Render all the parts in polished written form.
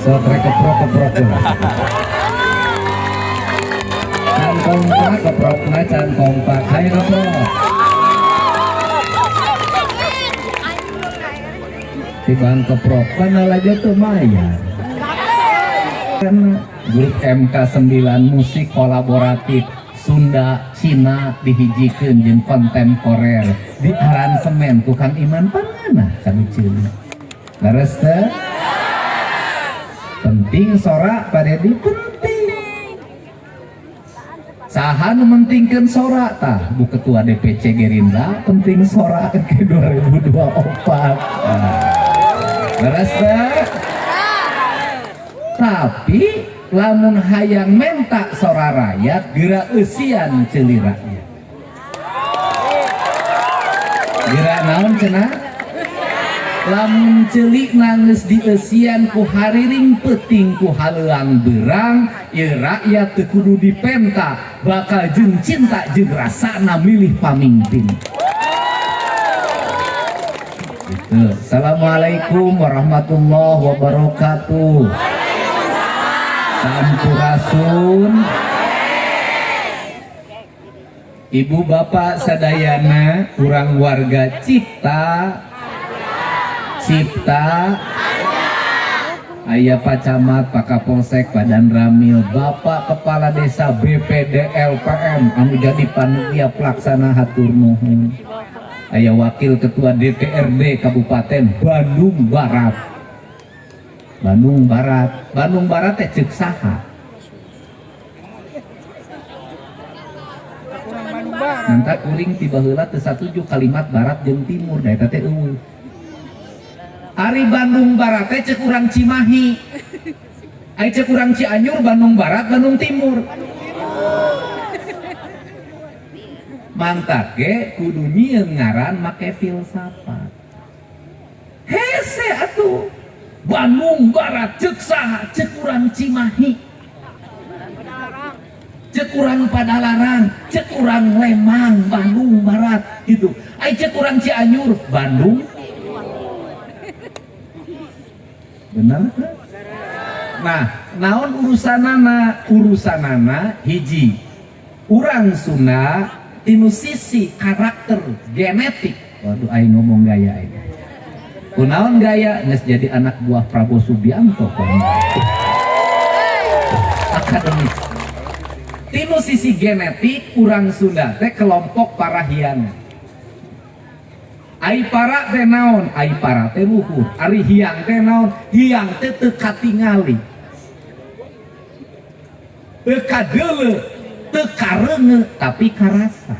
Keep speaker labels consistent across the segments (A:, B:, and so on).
A: sok rek keprok can kompak keprokna can kompak hai keprok tibang keprok kana aja tuh maya kan grup MK 9 musik kolaboratif Sunda Cina dihijikeun jeung kontemporer di aransemen ku Kang Iman Pangana kanu ceuleuh leres teh penting sorak pada di penting saha nu mentingkeun sorak tah Bu Ketua DPC Gerindra penting sorak ke 2024 leres teh tapi lamun hayang menta sora rakyat geura eusian ceuli rakyat geura naon cenah lamun ceuli nangis di eusian ku hariring peuting ku haleuang beurang ieu rakyat teu kudu dipenta bakal jeung cinta jeung rasana milih pamimpin. Gitu. Assalamualaikum warahmatullahi wabarakatuh. Sampurasun Ibu Bapak sadayana urang warga Cipta aya Pak Camat, Pak Kapolsek, Pak Danramil, Bapak Kepala Desa BPD LPM anu jadi panitia pelaksana hatur nuhun, aya Wakil Ketua DPRD Kabupaten Bandung Barat teh ceuk saha? Nanti kuring tiba heula teu satuju kalimat barat jeung timur da eta teh eueuh. Ari Bandung Barat teh ceuk urang Cimahi. Ai ceuk urang Cianjur Bandung Barat, Bandung Timur. Mantap ge kudu nyieun ngaran make filsafat. Hese atuh. Bandung Barat ceuk saha? Ceuk urang Cimahi, ceuk urang Padalarang, ceuk urang Lembang, Bandung Barat gitu. Ai ceuk urang Cianjur, Bandung. Benar? Nah, naon urusanana hiji. Urang Sunda tinu sisi karakter genetik. Waduh aing ngomong gaya aing. Kunaon gaya nges jadi anak buah Prabowo Subianto akademis tinu sisi genetik urang Sunda teh kelompok parahiang ai para teh naon ai para teh luhur ari hiang teh naon hiang teh teu katingali teu kadeuleu teu kareunge tapi karasa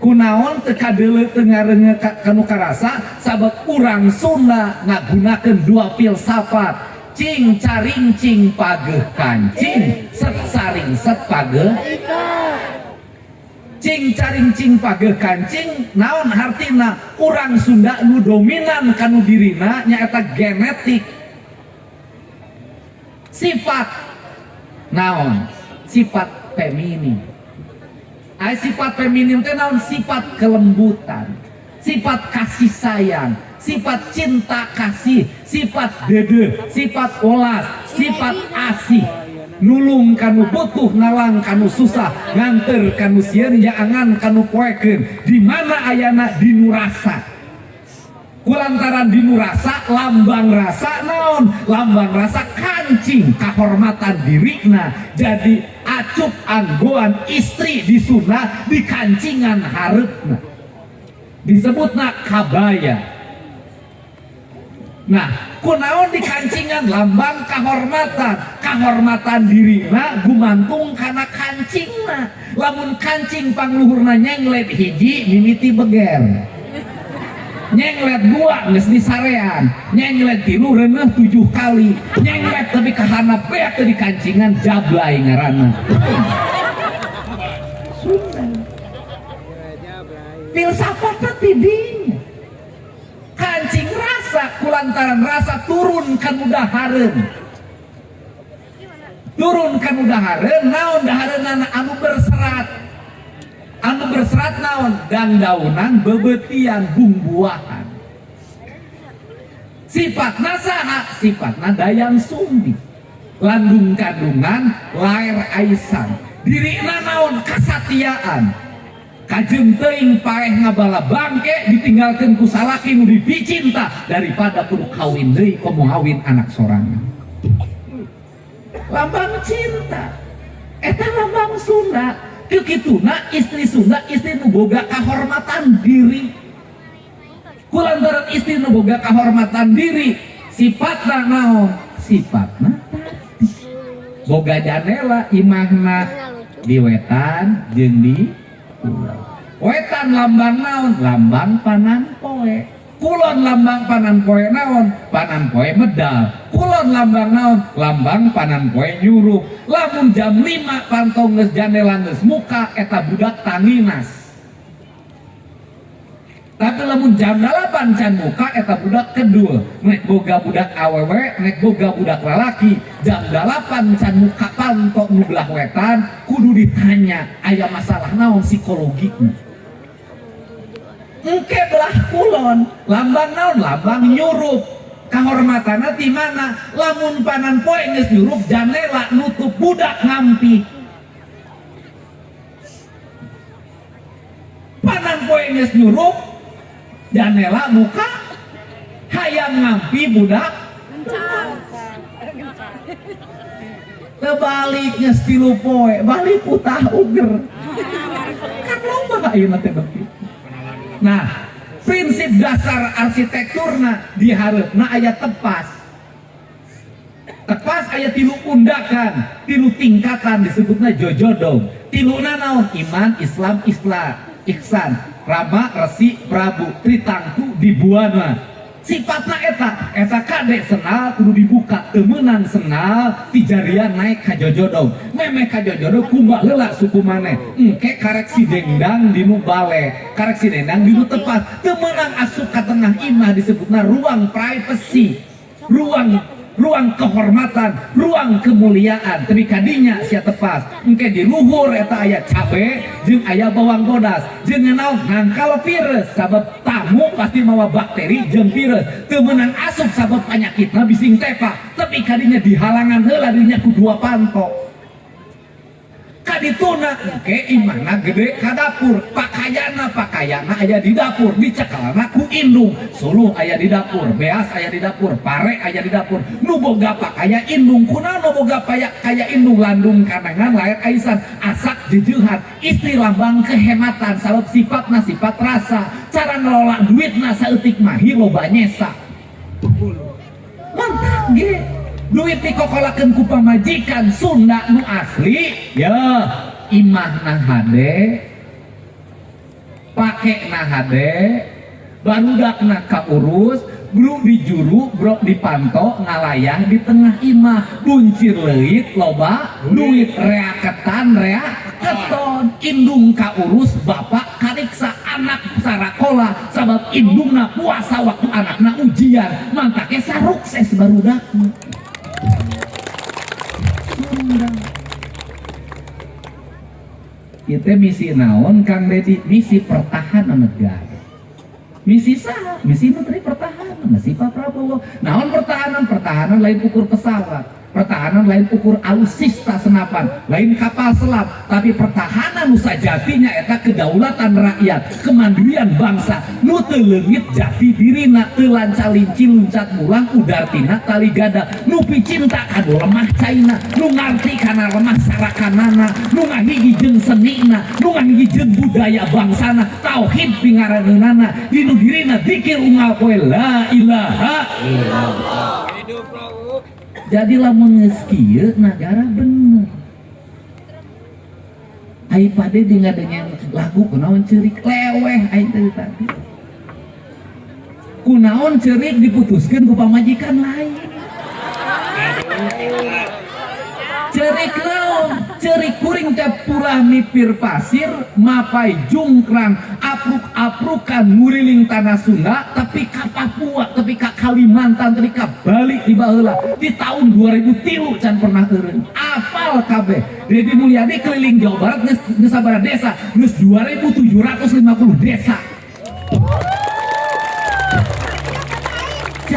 A: kunaon teu kadeuleu teu ngareunge kanu karasa sabab urang Sunda ngagunakeun dua filsafat cing caring cing pageuh kancing set saring set pageuh cing caring cing pageuh kancing naon artina urang Sunda nu dominan kanu dirina nyaeta genetik sifat naon sifat feminin. Ay, sifat feminin itu naon sifat kelembutan, sifat kasih sayang, sifat cinta kasih, sifat dede, sifat olas, sifat asih, nulung kanu butuh, ngalang kanu susah, nganter kanu sieun, jaangan kanu poekeun, di mana ayana dinu rasa. Kulantaran dinu rasa, lambang rasa naon, lambang rasa kancing kahormatan dirina, jadi acup anggoan istri di Sunda di kancingan hareupna disebutna kabaya. Nah kunaon di kancingan lambang kahormatan dirina gumantung kana kancingna. Lamun kancing pangluhurna nyenglet hiji mimiti beger, nyenglet dua geus disarean, nyenglet tilu reuneuh 7 kali, nyenglet tapi kahanap beak teh di kancingan jablay ngaranna. Filsafatna ti dinya. Kancing rasa kulantaran rasa turun kan udahareun. Turun kan udahareun naon dahareunana anu berserat. Anu berserat naon dang daunan bebetian bumbuahan Sifatna saha? Sifatna dayang sumbi, landung kandungan, lair aisan, dirina naon? Kasatiaan, kajeung teuing paeh ngabala bangke ditinggalkeun ku salaki nu dipicinta daripada kudu kawin deui komo ngawin anak sorangan. Lambang cinta eta lambang Sunda. Kekituna istri Sunda istri nu boga kahormatan diri. Kulantaran istri nu boga kahormatan diri, sifatna naon? Sifatna tadi boga janela imahna di wetan jeung di kulon. Wetan lambang naon? Lambang panan poe. Kulon lambang panan poe naon? Panan poe medal. Kulon lambang naon? Lambang panan poe nyuruh. Lamun jam 5 pantong geus janela geus muka eta budak tanginas. Tapi lamun jam 8 can muka eta budak kedua, nek boga budak awewe, nek boga budak lalaki, jam 8 can muka pantok nu belah wetan, kudu ditanya aya masalah naon psikologina. Engke belah kulon, lambang naon? Lambang nyurup. Kahormatanna ti mana? Lamun panan poe geus nyurup janela nutup budak ngampi. Panan poe geus nyurup janela muka hayang ngampi budak tebaliknya stilu poe balik utah uger kan loba ayeuna teh begitu. Nah, prinsip dasar arsitekturna di hareupna aya tepas. Tepas aya 3 undakan, 3 tingkatan disebutna jojodong. 3na naon? Iman, Islam, ihsan, Rama, Resi, Prabu, Tritangtu, dibuana. Sifatna eta kade senal kudu dibuka, temenan senal tijarian naik ka jojodong. Memeh ka jojodong kumbak heula suku maneh. Engke karek si dengdang dinu bale, karek si dengdang dinu tepas. Temenan asup ka tengah imah disebutna ruang privacy, ruang kehormatan, ruang kemuliaan. Tapi kadinya sia tepas. Engke di luhur eta aya cabe jeung aya bawang bodas. Jeung naon? Ngangkal virus sabab tamu pasti mawa bakteri jeung virus. Teu meunang asup sabab panyakitna bising tepa. Tapi kadinya dihalangan heula dirinya ku 2 pantok. Kadituna engke imahna gede ka dapur, pakayana aya di dapur, dicekelana ku indung, suluh aya di dapur, beas aya di dapur, pare aya di dapur. Nu boga pakaya indung, kunaon nu boga kaya indung? Landung kanangan lair aisan, asak jeujeuhan. Istri lambang kehematan sabab sifatna sifat rasa, cara ngelola duitna saeutik mah loba nyesa. Mantap ge. Duit dikokolakeun ku pamajikan Sunda nu asli ya imahna hade, pakena hade, barudakna kaurus, bro dijuru, bro dipanto, ngalayah di tengah imah, buncir leuit loba, duit rea ketan rea keton, indung kaurus, bapak kariksa anak sarakola sabab indungna puasa waktu anakna ujian, mantake sarukses barudakna. Kita misi naon Kang Dedi? Misi pertahanan negara. Misi saha? Misi menteri pertahanan, misi Pak Prabowo. Naon pertahanan? Pertahanan lain ukur pesawat, pertahanan lain ukur alutsista senapan, lain kapal selam. Tapi pertahanan nu sajatinya eta kedaulatan rakyat, kemandirian bangsa. Nu teu leungit jati dirina, teu lanca-linci luncat mulang udartina tali gada. Nu picinta kanu lemah caina, nu ngarti kana lemah sarakanana, nu ngahiji jeung senina, nu ngahiji jeung budaya bangsana, tauhid pingarangeunana, dinu dirina dzikir unggal poe la ilaha illallah. Jadi lamun geus kieu nagara bener. Ai pade dingadengin lagu kunaon ceurik leweh ai tadi. Kunaon ceurik diputuskeun ku pamajikan lain. Ceurik naon? Ceurik kuring teh pulah mipir pasir, mapai jungkrang, apruk-aprukan nguriling tanah Sunda, tapi ka Papua, tapi ka Kalimantan, tapi ka Bali di baheula. Di tahun 2003 can pernah eureun. Apal kabeh. Dedi Mulyadi keliling Jawa Barat geus sabaraha desa? Geus 2750 desa.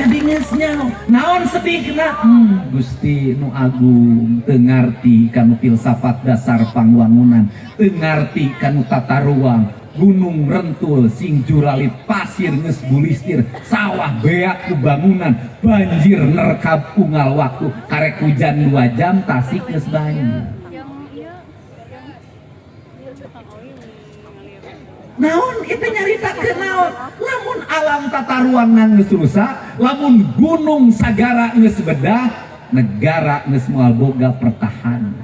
A: jadi ngesnya naon sedihna Gusti nu agung teu ngarti kanu filsafat dasar pangwangunan, teu ngarti kanu tata ruang, gunung rentul sing juralit pasir geus bulistir, sawah beak ku bangunan, banjir nerkab unggal waktu, karek hujan 2 jam tasik geus banjir. Naon itu nyarita ke naon, lamun alam tata ruang geus rusak, lamun gunung sagara geus bedah, negara geus moal boga pertahanan.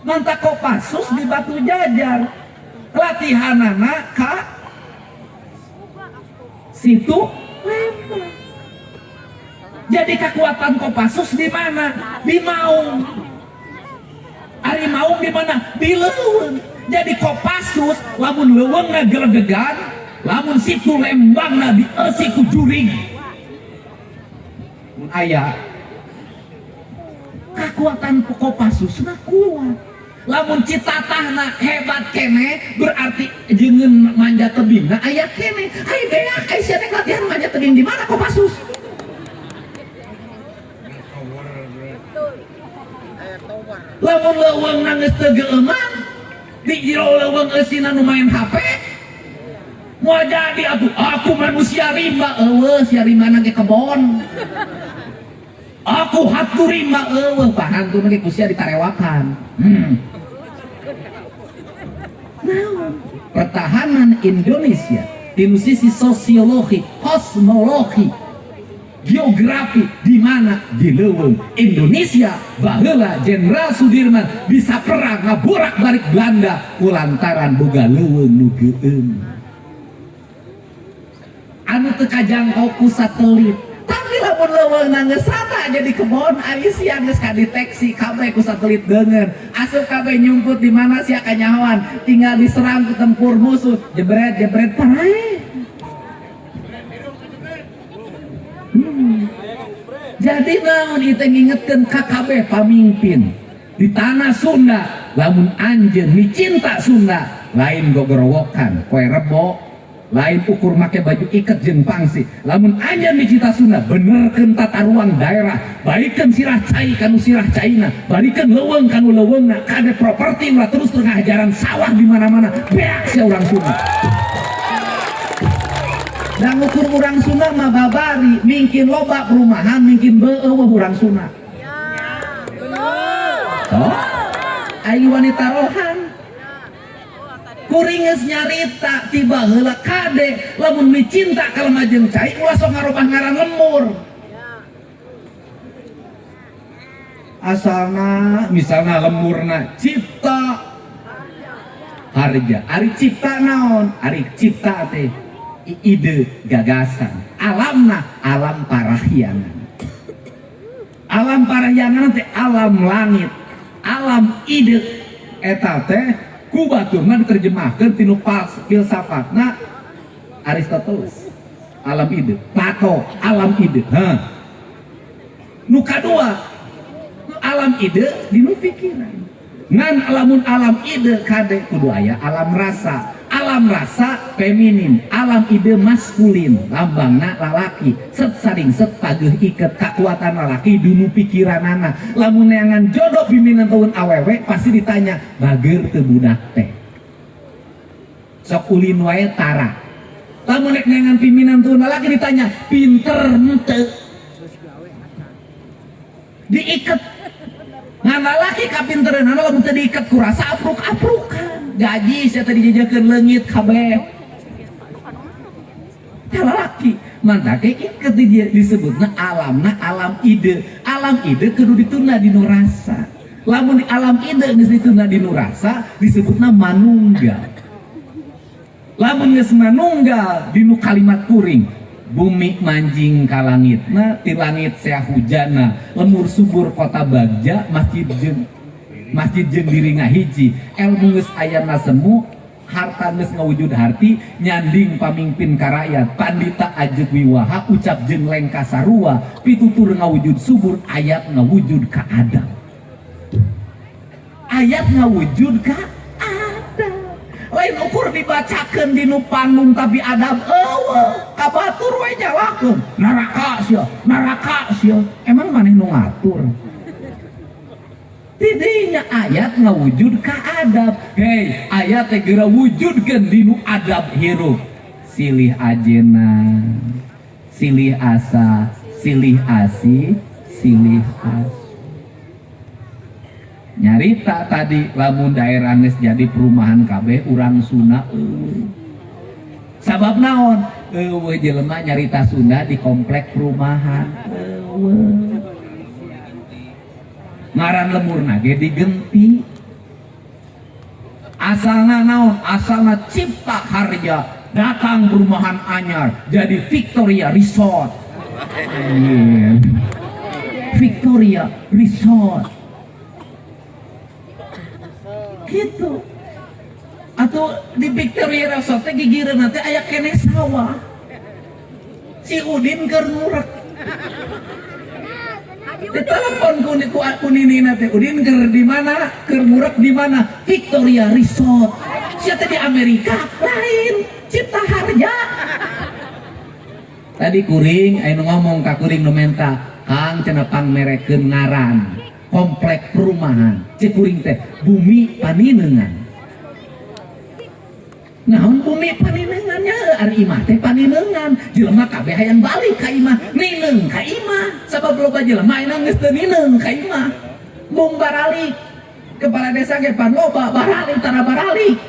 A: Manta Kopassus di Batu Jajar latihanana ka situ Lembang. Jadi kekuatan Kopassus di mana? Di Maung. Ari Maung di mana? Di Leuweung. Jadi Kopassus lamun leuweung ngagelegegan, lamun situ Lembang na dieusi ku jurig. Aya kekuatan Kopassus na kuat. Lamun citatahna hebat kene berarti jeung manja tebingna aya kene. Hai beak ai sia teh latihan manja tebing di mana Kopassus? Lamun leuweung geus teu geueman di jero leuweung eusina nu main HP moal jadi atuh aku manusia rimba eueuh sia rimana ge kebon. Aku hatu rimba eueuh pahantu ge ku sia ditarewakan. Pertahanan Indonesia di sisi sosiologi, kosmologi, geografi di mana di leuweung Indonesia baheula Jenderal Sudirman bisa perang ngaborak-balik Belanda kulantaran boga leuweung nu geueum anu teu kajangkau ku satelit. Tapi lamun leuweung geus rata jadi kebon ari sia geus kadeteksi kabeh ku satelit deungeun, asup kabeh nyumput di mana sia kanyahoan, tinggal diserang ku tempur musuh jebret parae. Jadi naon itu ngingetkeun ka kabeh pamimpin di tanah Sunda, lamun anjeun micinta Sunda lain gogorowokan poe Rebo, lain ukur make baju iket jeung pangsi. Lamun anjeun micinta Sunda benerkeun tata ruang daerah, balikeun sirah cai kanu sirah caina, balikeun leuweung kanu leuweungna, kade properti ulah terus tengah jaran sawah di mana-mana beak sia urang Sunda. Dan ukur urang Sunda mah babari, mungkin loba perumahan, mungkin beueuh urang Sunda. Oh, ayu wanita rohan. Kuring geus nyarita tiba heula kade lamun micinta ka lemah jeung cai ulah sok ngarobah ngaran lemur. Asalna misalna lemurna Cipta Harja, ari cipta naon? Ari cipta teh ide gagasan, alamna alam parahyangan. Alam parahyangan teh alam langit, alam ide eta teh ku baturna diterjemahkeun tina filsafatna Aristoteles. Alam ide, Plato, alam ide. Nu kadua alam ide dinu pikiran. Ngan lamun alam ide kade kudu aya alam rasa. Alam rasa feminin, alam ide maskulin, lambangna lalaki. Set saring set pageuh iket kekuatan lalaki dunu pikiranana. Lamun neangan jodoh pimpinan tahun awewe pasti ditanya bageur teu budak teh. Sok ulin wae tara. Lamun nek neangan pimpinan tahun lalaki ditanya pinter henteu. Diiket ngan lalaki kapintereunana lamun teu diiket ku rasa apruk-aprukan. Gaji saya tadi jajakeun leungit kabeh. Lalaki mantake iket disebutna alamna alam ide. Alam ide kudu dituna dinu rasa. Lamun di alam ide geus dituna dinu rasa disebutna manunggal. Lamun geus manunggal dinu kalimat kuring bumi manjing ka langitna, ti langit sea hujana, lemur subur kota Bagja, masjid jeung diri ngahiji, elmu geus ayana semu, harta geus ngawujud harti, nyanding pamimpin ka rakyat, pandita ajeg wiwaha, ucap jeung lengka sarua, pitutur ngawujud subur, ayat ngawujud ka Adam. Ayat ngawujud ka Adam. lain ukur dibacakan di nu panggung tapi adab kabatur we nyalakeun neraka sia emang maneh nu ngatur tidinya ayat ngawujud ka adab hei ayat teh geura wujudkeun di nu adab hirup silih ajena silih asa silih asi silih as nyarita tadi lamun daerah geus jadi perumahan kabeh urang Sunda sabab naon eueuh jelema nyarita Sunda di komplek perumahan ngaran lemurna ge digenti asalna naon asalna Cipta Harja datang perumahan anyar jadi Victoria Resort Victoria Resort gitu atau di Victoria Resort teh gigireun teh aya keneh sawah si Udin keur ngurek ditelepon ku ninina teh Udin keur di mana keur ngurek di mana Victoria Resort sia teh di Amerika lain Cipta Harja tadi kuring aya ngomong ka kuring nu menta Kang cenah pangmerekeun ngaran komplek perumahan cek kuring teh Bumi Paninengan naon Bumi Paninengan nya ari imah teh paninengan jelema kabeh hayang balik ka imah nineng ka imah sabab loba jelema ayeuna geus teu nineng ka imah mung baralik kepala desa ge pan loba baralik tara baralik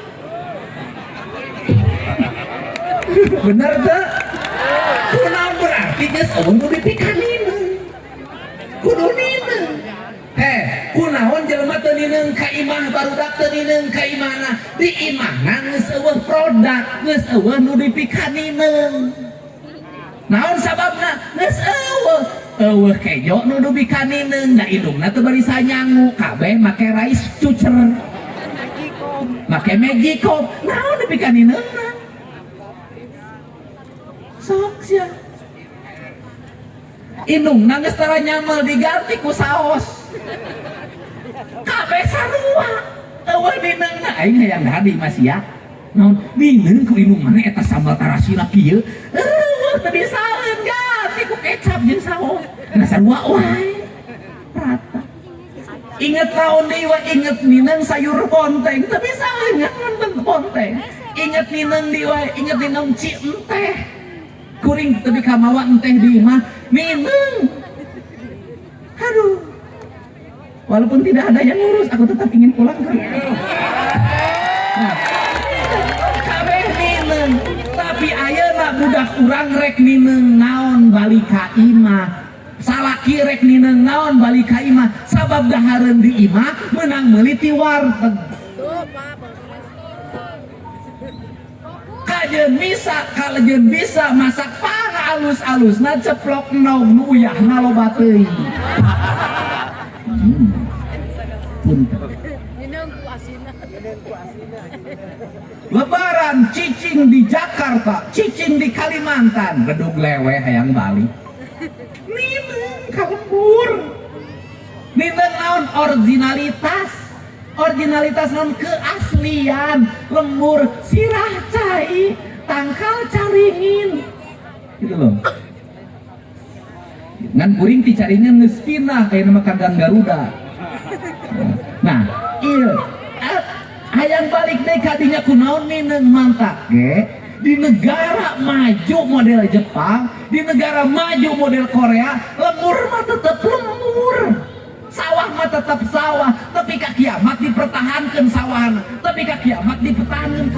A: bener teh kunaon berarti geus eueuh nu dipikanineng kudu nineng kunaon jelema teu nineng ka imah barudak teu nineng ka imahna di imahna geus eueuh produk geus eueuh nu dipikanineng naon sababna geus eueuh kejo nu dipikanineng da indungna teu bari sanyangu kabeh make rice cooker make Magicom naon dipikaninengna sok sia indung nangis tara nyamal diganti ku saos kabeh sarua eueuh ninengna aing hayang hadi masih ya naon nineng ku indung mana eta sambal tarasila kieu eueuh teu disaeun ganti ku kecap jeung saos na sarua wae rata inget naon deui we inget nineng sayur bonteng teu bisaeun ngan bonteng inget nineng deui we inget nineng ci enteh kuring tapi kamawa enteh di imah mineng aduh walaupun tidak ada yang ngurus aku tetap ingin pulang ke rumah nah, kabeh mineng tapi ayeuna budak urang rek mineng naon balik ka imah salaki rek mineng naon balik ka imah sabab dahareun di imah menang meuli ti warteg kalajeun bisa masak para alus-alusna ceplok naon nu uyahna loba teuing. Punten. Lebaran cicing di Jakarta, cicing di Kalimantan, gedug lewe hayang balik. Nineng kalembur. Nineng naon originalitas non keaslian lembur sirah cai tangkal caringin gitu loh ngan kuring ti caringin geus pinah aya nama kandang Garuda nah ieu hayang balik deui ka dinya kunaon nineng mantak ge di negara maju model Jepang di negara maju model Korea lembur mah tetep lembur sawah mah tetap sawah tapi ka kiamat dipertahankan sawahan tapi ka kiamat dipertahankan